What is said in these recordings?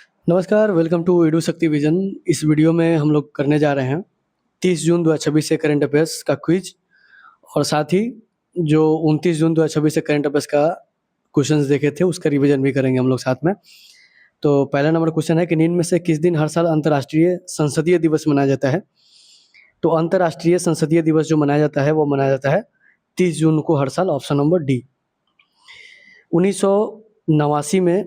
नमस्कार, welcome to edu शक्ति vision. इस वीडियो में हम लोग करने जा रहे हैं 30 जून 2026 से करंट अफेयर्स का क्विज और साथ ही जो 29 जून 2026 से करंट अफेयर्स का क्वेश्चंस देखे थे उसका रिवीजन भी करेंगे हम लोग साथ में। तो पहला नंबर क्वेश्चन है कि निम्न में से किस दिन हर साल अंतर्राष्ट्रीय संसदीय दिवस मनाया जाता है? तो अंतर्राष्ट्रीय संसदीय दिवस जो मनाया जाता है वो मनाया जाता है 30 जून को हर साल, ऑप्शन नंबर डी। 1989 में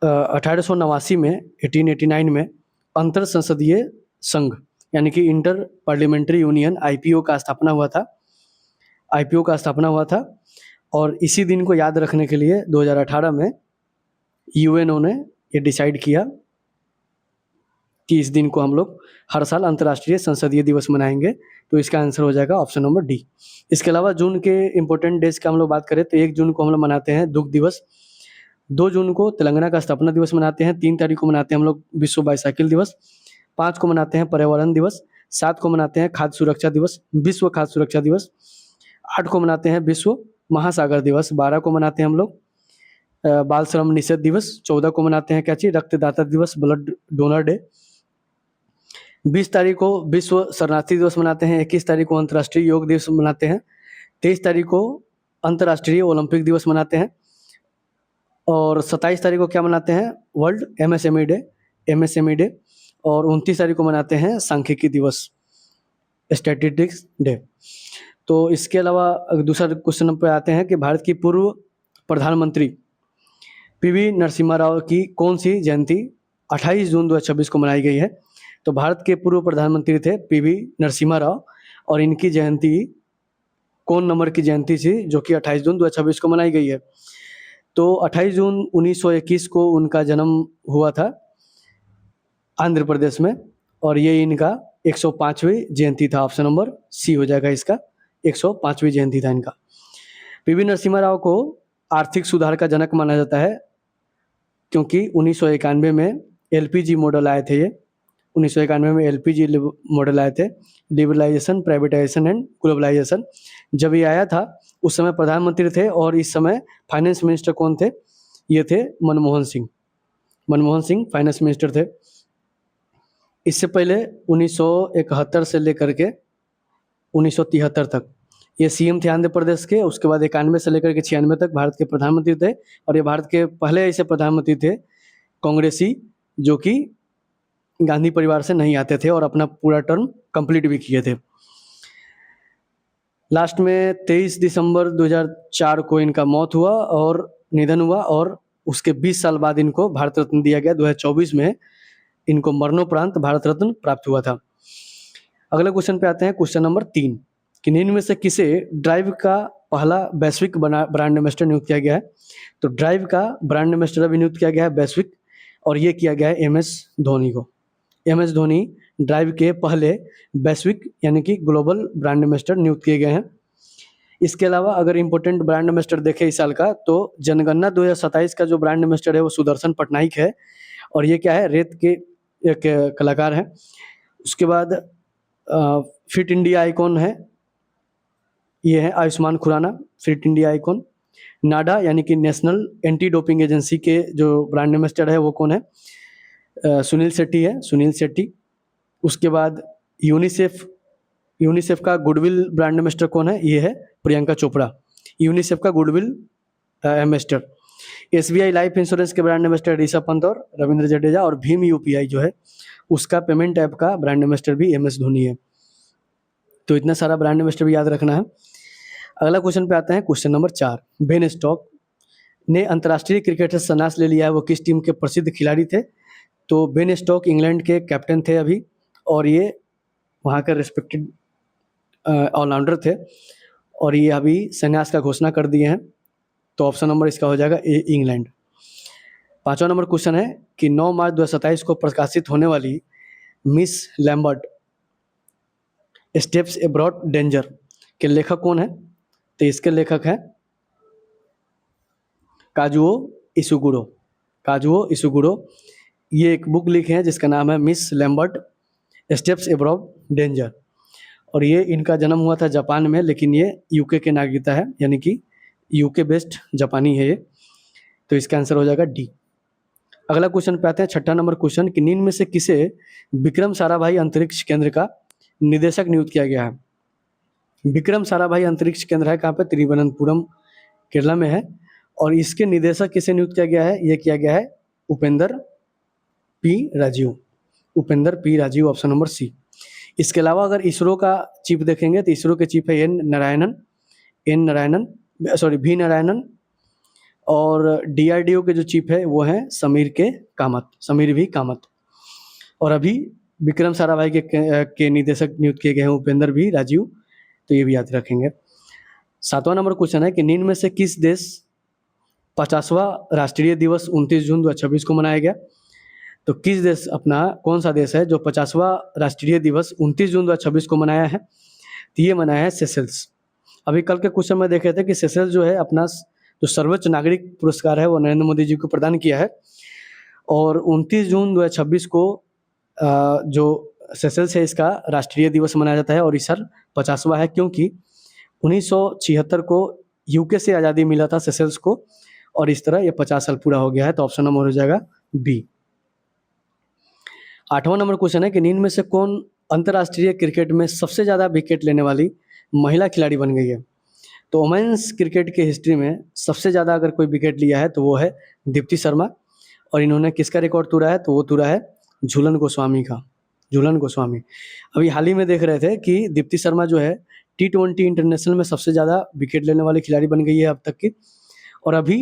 1889 में 1889 में अंतर संसदीय संघ यानी कि इंटर पार्लियामेंट्री यूनियन आईपीओ का स्थापना हुआ था और इसी दिन को याद रखने के लिए 2018 में यूएनओ ने ये डिसाइड किया कि इस दिन को हम लोग हर साल अंतर्राष्ट्रीय संसदीय दिवस मनाएंगे। तो इसका आंसर हो जाएगा ऑप्शन नंबर डी। इसके अलावा जून के इंपॉर्टेंट डेज का हम लोग बात करें तो 1 जून को हम लोग मनाते हैं दुग्ध दिवस, 2 जून को तेलंगाना का स्थापना दिवस मनाते हैं, 3 तारीख को मनाते हैं हम लोग विश्व बाईसाइकिल दिवस, 5 को मनाते हैं पर्यावरण दिवस, 7 को मनाते हैं खाद्य सुरक्षा दिवस, विश्व खाद्य सुरक्षा दिवस, 8 को मनाते हैं विश्व महासागर दिवस, 12 को मनाते हैं हम लोग बाल श्रम निषेध दिवस, 14 को मनाते हैं क्या चीज रक्तदाता दिवस, ब्लड डोनर डे, 20 तारीख को विश्व शरणार्थी दिवस मनाते हैं, 21 तारीख को अंतर्राष्ट्रीय योग दिवस मनाते हैं, 23 तारीख को अंतर्राष्ट्रीय ओलंपिक दिवस मनाते हैं और 27 तारीख को क्या मनाते हैं वर्ल्ड एमएसएमई डे और 29 तारीख को मनाते हैं सांख्यिकी दिवस, स्टैटिस्टिक्स डे। तो इसके अलावा दूसरा क्वेश्चन पे आते हैं कि भारत की पूर्व प्रधानमंत्री पीवी नरसिम्हा राव की कौन सी जयंती 28 जून 2026 को मनाई गई है? तो भारत के पूर्व प्रधानमंत्री थे पीवी नरसिम्हा राव और इनकी जयंती कौन नंबर की जयंती थी जो कि 28 जून 2026 को मनाई गई है? तो 28 जून 1921 को उनका जन्म हुआ था आंध्र प्रदेश में और ये इनका 105वीं जयंती था। ऑप्शन नंबर सी हो जाएगा इसका, 105वीं जयंती था इनका। पीवी नरसिम्हा राव को आर्थिक सुधार का जनक माना जाता है क्योंकि 1991 में एलपीजी मॉडल आए थे। ये 1991 में एलपीजी मॉडल आए थे, लिबरलाइजेशन, प्राइवेटाइजेशन एंड ग्लोबलाइजेशन। जब ये आया था उस समय प्रधानमंत्री थे और इस समय फाइनेंस मिनिस्टर कौन थे? ये थे मनमोहन सिंह फाइनेंस मिनिस्टर थे। इससे पहले 1971 से लेकर के 1973 तक ये सीएम थे आंध्र प्रदेश के। उसके बाद 91 से लेकर के 96 तक भारत के प्रधानमंत्री थे और ये भारत के पहले ऐसे प्रधानमंत्री थे कांग्रेसी जो कि गांधी परिवार से नहीं आते थे और अपना पूरा टर्म कंप्लीट भी किए थे। लास्ट में 23 दिसंबर 2004 को इनका मौत हुआ और निधन हुआ और उसके 20 साल बाद इनको भारत रत्न दिया गया। 2024 में इनको मरणोपरांत भारत रत्न प्राप्त हुआ था। अगले क्वेश्चन पे आते हैं, क्वेश्चन नंबर 3 कि निम्न में से किसे ड्राइव का पहला वैश्विक ब्रांड एम्बेसडर नियुक्त किया गया है? तो ड्राइव का ब्रांड एम्बेसडर अभी नियुक्त किया गया है वैश्विक और ये किया गया है एमएस धोनी को। एमएस धोनी ड्राइव के पहले वैश्विक यानी कि ग्लोबल ब्रांड एम्बेसडर नियुक्त किए गए हैं। इसके अलावा अगर इंपॉर्टेंट ब्रांड एम्बेसडर देखें इस साल का तो जनगणना 2027 का जो ब्रांड एम्बेसडर है वो सुदर्शन पटनायक है और ये क्या है रेत के एक कलाकार है। उसके बाद फिट इंडिया आइकॉन है, ये है Ayushmann Khurrana, fit India icon. NADA यानी कि नेशनल एंटी डोपिंग एजेंसी के जो ब्रांड एम्बेसडर है वो कौन है? सुनील शेट्टी। उसके बाद यूनिसेफ का गुडविल ब्रांड एम्बेसडर कौन है? ये है प्रियंका चोपड़ा, यूनिसेफ का goodwill ambassador. SBI life insurance के ब्रांड एम्बेसडर ऋषभ पंत और रविंद्र जडेजा और भीम यूपीआई जो है उसका पेमेंट ऐप का ब्रांड एम्बेसडर भी एमएस धोनी है। तो इतना सारा ब्रांड एम्बेसडर भी याद रखना है। अगला क्वेश्चन पे आते हैं, क्वेश्चन नंबर 4। बेन स्टोक्स ने अंतर्राष्ट्रीय क्रिकेट से संन्यास ले लिया है, वो किस टीम के प्रसिद्ध खिलाड़ी थे? तो बेन स्टोक्स इंग्लैंड के कैप्टन थे अभी और ये वहाँ के रिस्पेक्टेड ऑलराउंडर थे और ये अभी संन्यास का घोषणा कर दिए हैं। तो ऑप्शन नंबर इसका हो जाएगा ए, इंग्लैंड। 5वां नंबर क्वेश्चन है कि 9 मार्च 2027 को प्रकाशित होने वाली miss Lambert steps abroad danger के लेखक कौन है? तो इसके लेखक हैं काजुओ इसुगुरो। ये एक बुक लिखे हैं जिसका नाम है miss Lambert steps abroad danger और ये इनका जन्म हुआ था जापान में लेकिन ये यूके के नागरिकता है यानी कि यूके बेस्ड जापानी है ये। तो इसका आंसर हो जाएगा डी। अगला क्वेश्चन पे आते हैं, छठा नंबर क्वेश्चन कि निम्न में से किसे विक्रम साराभाई अंतरिक्ष केंद्र का निदेशक नियुक्त किया गया है। विक्रम साराभाई अंतरिक्ष केंद्र है कहाँ पे, तिरुवनंतपुरम केरला में है, और इसके निदेशक किसे नियुक्त किया गया है, ये किया गया है Upendra P Rajeev. Upendra P Rajeev, option number C. इसके अलावा अगर इसरो का चीफ देखेंगे तो इसरो के चीफ है वी नारायणन, और डीआरडीओ के जो चीफ है वो हैं समीर भी कामत। और अभी विक्रम साराभाई के निदेशक नियुक्त किए गए हैं उपेंद्र भी राजीव, तो ये भी याद रखेंगे। 7वां नंबर क्वेश्चन है कि निम्न में से किस देश 50वां राष्ट्रीय दिवस 29 जून 2026 को मनाया गया। तो किस देश, अपना कौन सा देश है जो 50वां राष्ट्रीय दिवस 29 जून 2026 को मनाया है, तो ये मनाया है सेशल्स। अभी कल के क्वेश्चन में देखे थे कि सेशल्स जो है अपना जो सर्वोच्च नागरिक पुरस्कार है वो नरेंद्र मोदी जी को प्रदान किया है, और 29 जून 2026 को जो सेशल्स है इसका राष्ट्रीय दिवस मनाया जाता है, और इस साल 50वां है क्योंकि 1976 को यूके से आज़ादी मिला था सेशल्स को, और इस तरह ये 50 साल पूरा हो गया है, तो ऑप्शन नंबर हो जाएगा बी। 8वां नंबर क्वेश्चन है कि निम्न में से कौन अंतर्राष्ट्रीय क्रिकेट में सबसे ज़्यादा विकेट लेने वाली महिला खिलाड़ी बन गई है। तो वुमेन्स क्रिकेट के हिस्ट्री में सबसे ज़्यादा अगर कोई विकेट लिया है तो वो है दीप्ति शर्मा, और इन्होंने किसका रिकॉर्ड तोड़ा है, तो वो तोड़ा है झूलन गोस्वामी का। झूलन गोस्वामी अभी हाल ही में देख रहे थे कि दीप्ति शर्मा जो है T20 इंटरनेशनल में सबसे ज़्यादा विकेट लेने वाली खिलाड़ी बन गई है अब तक की, और अभी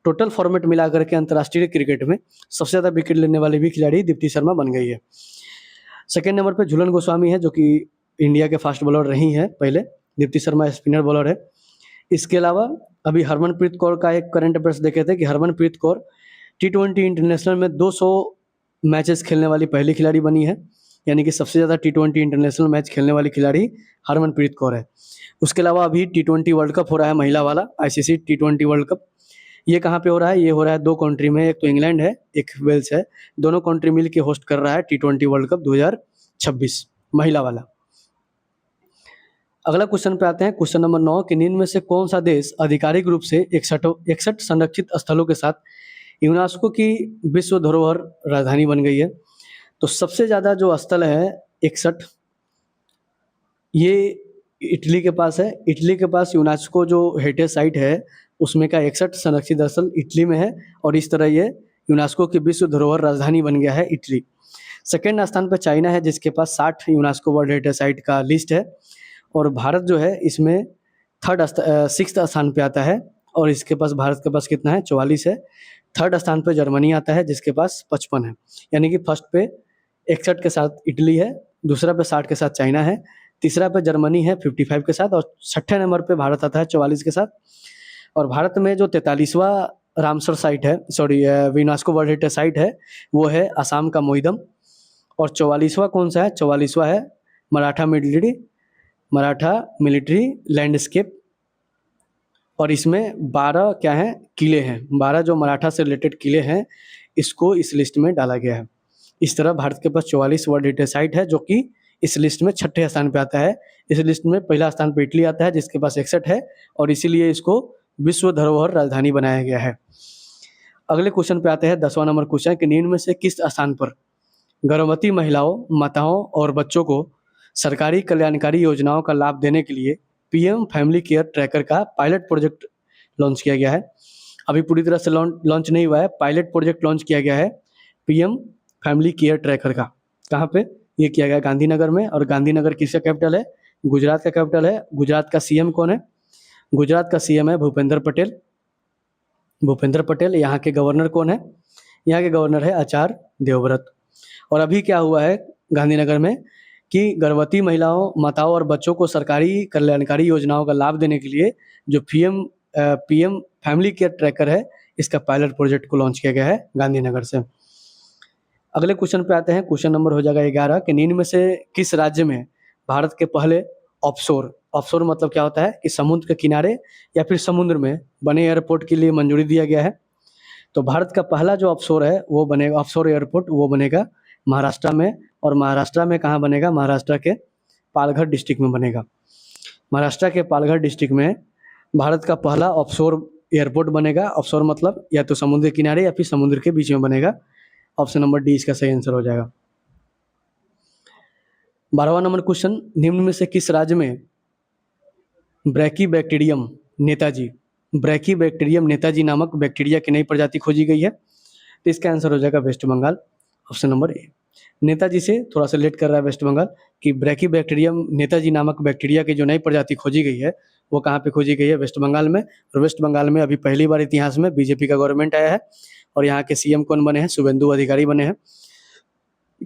टोटल फॉर्मेट मिला करके अंतर्राष्ट्रीय क्रिकेट में सबसे ज़्यादा विकेट लेने वाली भी खिलाड़ी दीप्ति शर्मा बन गई है। सेकेंड नंबर पे झूलन गोस्वामी है जो कि इंडिया के फास्ट बॉलर रही हैं पहले, दीप्ति शर्मा स्पिनर बॉलर है। इसके अलावा अभी हरमनप्रीत कौर का एक करंट अफेयर्स देखे थे कि हरमनप्रीत कौर T20 इंटरनेशनल में 200 मैचेस खेलने वाली पहली खिलाड़ी बनी है, यानी कि सबसे ज़्यादा T20 इंटरनेशनल मैच खेलने वाली खिलाड़ी हरमनप्रीत कौर है। उसके अलावा अभी T20 वर्ल्ड कप हो रहा है महिला वाला, ICC T20 वर्ल्ड कप। ये कहाँ पे हो रहा है, ये हो रहा है 2 कंट्री में, एक तो इंग्लैंड है एक वेल्स है, दोनों कंट्री मिल के होस्ट कर रहा है T20 वर्ल्ड कप 2026 महिला वाला। अगला क्वेश्चन पे आते हैं, क्वेश्चन नंबर 9 कि निम्न में से कौन सा देश आधिकारिक रूप से 61 संरक्षित स्थलों के साथ यूनेस्को की विश्व धरोहर राजधानी बन गई है। तो सबसे ज़्यादा जो स्थल है 61, ये इटली के पास है। इटली के पास यूनेस्को जो हेरिटेज साइट है उसमें का 61 संरक्षित स्थल इटली में है, और इस तरह ये यूनेस्को की विश्व धरोहर राजधानी बन गया है इटली। सेकेंड स्थान पर चाइना है जिसके पास 60 यूनेस्को वर्ल्ड हेरिटेज साइट का लिस्ट है, और भारत जो है इसमें 6th स्थान पे आता है, और इसके पास भारत के पास कितना है 44 है। थर्ड स्थान पे जर्मनी आता है जिसके पास 55 है, यानी कि फर्स्ट पे 61 के साथ इटली है, दूसरा पे 60 के साथ चाइना है, तीसरा पे जर्मनी है 55 के साथ, और छठे नंबर पे भारत आता है 44 के साथ। और भारत में जो 43वां रामसर साइट है, यूनेस्को वर्ल्ड हेरिटेज साइट है वो है असम का मोइदम, और 44वां कौन सा है, 44वां है मराठा मिलिट्री लैंडस्केप, और इसमें 12 क्या है किले हैं, 12 जो मराठा से रिलेटेड किले हैं इसको इस लिस्ट में डाला गया है। इस तरह भारत के पास 44 वर्ल्ड हेरिटेज साइट है जो कि इस लिस्ट में छठे स्थान पे आता है। इस लिस्ट में पहला स्थान पे इटली आता है जिसके पास 61 है, और इसीलिए इसको विश्व धरोहर राजधानी बनाया गया है। अगले क्वेश्चन पे आते हैं, 10वां नंबर क्वेश्चन कि निम्न में से किस स्थान पर गर्भवती महिलाओं, माताओं और बच्चों को सरकारी कल्याणकारी योजनाओं का लाभ देने के लिए PM फैमिली केयर ट्रैकर का पायलट प्रोजेक्ट लॉन्च किया गया है। अभी पूरी तरह से लॉन्च नहीं हुआ है, पायलट प्रोजेक्ट लॉन्च किया गया है PM फैमिली केयर ट्रैकर का। कहाँ पे ये किया गया, गांधीनगर में, और गांधीनगर किसका कैपिटल है, गुजरात का कैपिटल है। गुजरात का CM कौन है, गुजरात का CM है भूपेंद्र पटेल। यहाँ के गवर्नर कौन है, यहाँ के गवर्नर है आचार्य देवव्रत। और अभी क्या हुआ है गांधीनगर में कि गर्भवती महिलाओं, माताओं और बच्चों को सरकारी कल्याणकारी योजनाओं का लाभ देने के लिए जो PM फैमिली केयर ट्रैकर है इसका पायलट प्रोजेक्ट को लॉन्च किया गया है गांधीनगर से। अगले क्वेश्चन पे आते हैं, क्वेश्चन नंबर हो जाएगा 11 कि निम्न में से किस राज्य में भारत के पहले ऑफशोर मतलब क्या होता है कि समुद्र के किनारे या फिर समुद्र में बने एयरपोर्ट के लिए मंजूरी दिया गया है। तो भारत का पहला जो ऑफशोर है वो बनेगा, ऑफशोर एयरपोर्ट वो बनेगा महाराष्ट्र में, और महाराष्ट्र में कहाँ बनेगा, महाराष्ट्र के पालघर डिस्ट्रिक्ट में बनेगा। महाराष्ट्र के पालघर डिस्ट्रिक्ट में भारत का पहला ऑफशोर एयरपोर्ट बनेगा। ऑफशोर मतलब या तो समुद्र के किनारे या फिर समुद्र के बीच में बनेगा। ऑप्शन नंबर डी इसका सही आंसर हो जाएगा। 12वां नंबर क्वेश्चन, निम्न में से किस राज्य में ब्रैकीबैक्टीरियम नेताजी नामक बैक्टीरिया की नई प्रजाति खोजी गई है? तो इसका आंसर हो जाएगा West Bengal, option number A. Netaji से थोड़ा सा लेट कर रहा है वेस्ट बंगाल कि ब्रैकीबैक्टीरियम नेताजी नामक बैक्टीरिया की जो नई प्रजाति खोजी गई है वो कहाँ पे खोजी गई है? वेस्ट बंगाल में। और वेस्ट बंगाल में अभी पहली बार इतिहास में बीजेपी का गवर्नमेंट आया है और यहाँ के सीएम कौन बने हैं? शुभेंदु अधिकारी बने हैं।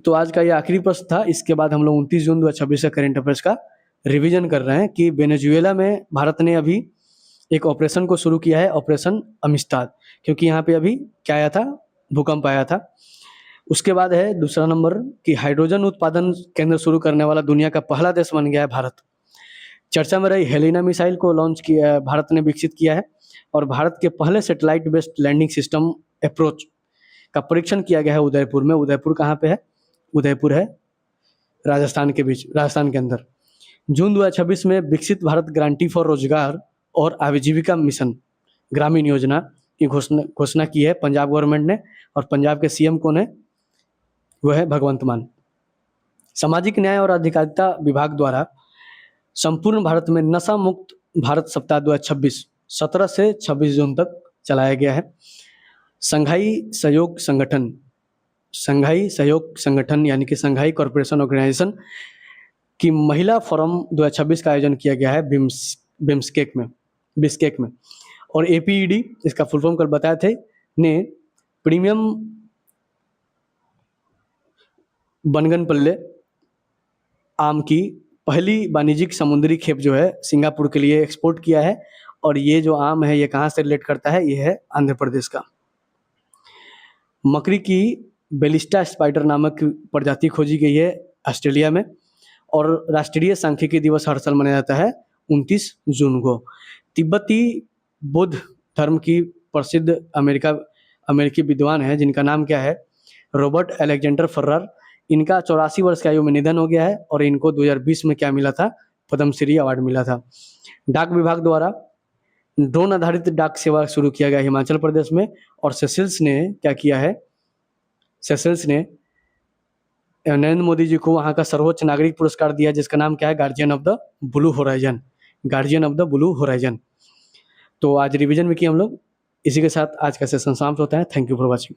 तो आज का ये आखिरी प्रश्न था। इसके बाद हम लोग 29 जून 2026 का करंट अफेयर्स का रिवीजन कर रहे हैं कि वेनेजुएला में भारत ने अभी एक ऑपरेशन को शुरू किया है, ऑपरेशन अमिस्ताद, क्योंकि यहाँ पे अभी क्या आया था? भूकंप आया था। उसके बाद है दूसरा नंबर कि हाइड्रोजन उत्पादन केंद्र शुरू करने वाला दुनिया का पहला देश बन गया है भारत। चर्चा में रही हेलिना मिसाइल को लॉन्च किया, भारत ने विकसित किया है और भारत के पहले satellite based landing system approach का परीक्षण किया गया है उदयपुर में। उदयपुर कहाँ पे है? उदयपुर है राजस्थान के अंदर। जून 2026 में विकसित भारत गारंटी फॉर रोजगार और आजीविका मिशन ग्रामीण योजना की घोषणा की है पंजाब गवर्नमेंट ने और पंजाब के सीएम कौन है? वो है भगवंत मान। सामाजिक न्याय और अधिकारिता विभाग द्वारा संपूर्ण भारत में नशा मुक्त भारत सप्ताह 2026 17 से 26 जून तक चलाया गया है। संघाई सहयोग संगठन यानी कि संघाई कॉरपोरेशन ऑर्गेनाइजेशन की महिला फोरम 2026 का आयोजन किया गया है बिस्केक में। और एपीईडी इसका फुल फॉर्म कल बताए थे ने प्रीमियम बनगनपल्ले आम की पहली वाणिज्यिक समुद्री खेप जो है सिंगापुर के लिए एक्सपोर्ट किया है। और ये जो आम है ये कहाँ से रिलेट करता है? ये है आंध्र प्रदेश का। मकड़ी की बेलिस्टा स्पाइडर नामक प्रजाति खोजी गई है ऑस्ट्रेलिया में। और राष्ट्रीय सांख्यिकी दिवस हर साल मनाया जाता है 29 जून को। तिब्बती बौद्ध धर्म की प्रसिद्ध अमेरिकी विद्वान है जिनका नाम क्या है? Robert Alexander Farrer. इनका 84 वर्ष की आयु में निधन हो गया है और इनको 2020 में क्या मिला था? पद्मश्री अवार्ड मिला था। डाक विभाग द्वारा ड्रोन आधारित डाक सेवा शुरू किया गया हिमाचल प्रदेश में। और सेशल्स ने क्या किया है? सेशल्स ने नरेंद्र मोदी जी को वहाँ का सर्वोच्च नागरिक पुरस्कार दिया जिसका नाम क्या है? Guardian of the blue horizon. तो आज रिवीजन में किया हम लोग। इसी के साथ आज का सेशन समाप्त होता है। Thank you for watching.